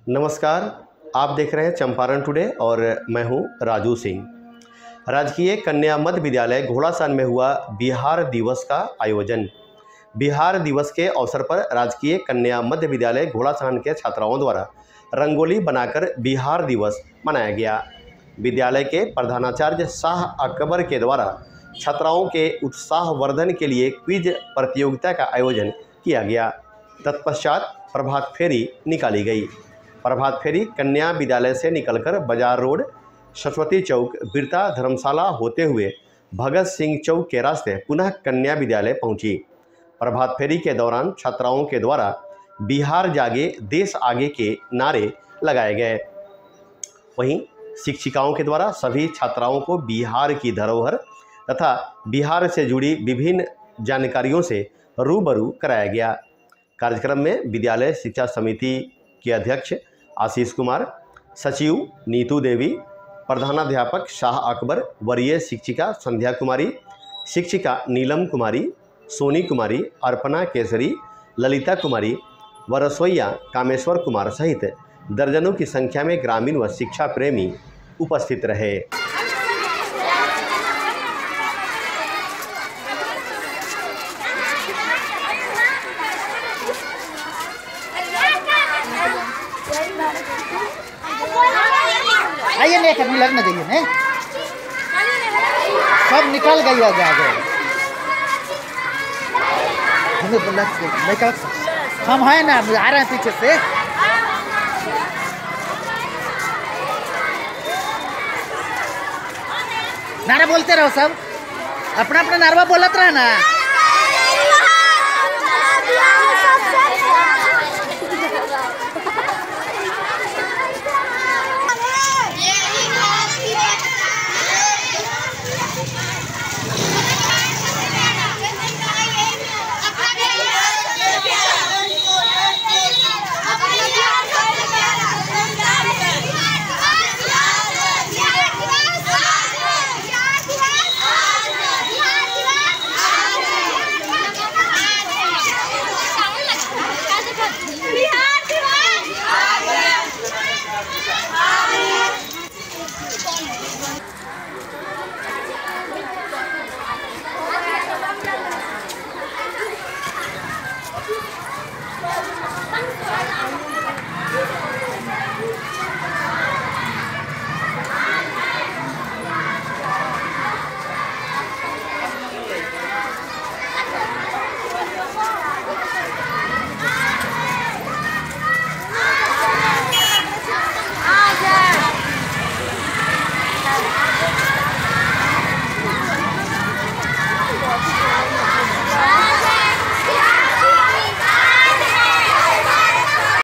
नमस्कार, आप देख रहे हैं चंपारण टुडे और मैं हूं राजू सिंह। राजकीय कन्या मध्य विद्यालय घोड़ासान में हुआ बिहार दिवस का आयोजन। बिहार दिवस के अवसर पर राजकीय कन्या मध्य विद्यालय घोड़ासान के छात्राओं द्वारा रंगोली बनाकर बिहार दिवस मनाया गया। विद्यालय के प्रधानाचार्य शाह अकबर के द्वारा छात्राओं के उत्साहवर्धन के लिए क्विज प्रतियोगिता का आयोजन किया गया। तत्पश्चात प्रभात फेरी निकाली गई। प्रभात फेरी कन्या विद्यालय से निकलकर बाजार रोड, सरस्वती चौक, बिरता धर्मशाला होते हुए भगत सिंह चौक के रास्ते पुनः कन्या विद्यालय पहुंची। प्रभात फेरी के दौरान छात्राओं के द्वारा बिहार जागे देश आगे के नारे लगाए गए। वहीं शिक्षिकाओं के द्वारा सभी छात्राओं को बिहार की धरोहर तथा बिहार से जुड़ी विभिन्न जानकारियों से रूबरू कराया गया। कार्यक्रम में विद्यालय शिक्षा समिति के अध्यक्ष आशीष कुमार, सचिव नीतू देवी, प्रधानाध्यापक शाह अकबर, वरीय शिक्षिका संध्या कुमारी, शिक्षिका नीलम कुमारी, सोनी कुमारी, अर्पणा केसरी, ललिता कुमारी व रसोइया कामेश्वर कुमार सहित दर्जनों की संख्या में ग्रामीण व शिक्षा प्रेमी उपस्थित रहे। आइए नहीं करने लगना चाहिए नहीं, सब निकल गई है आगे। हमें बोला हम हैं ना, आ रहे हैं पीछे से। नारा बोलते रहो, सब अपना अपना नारा बोलते रहे ना।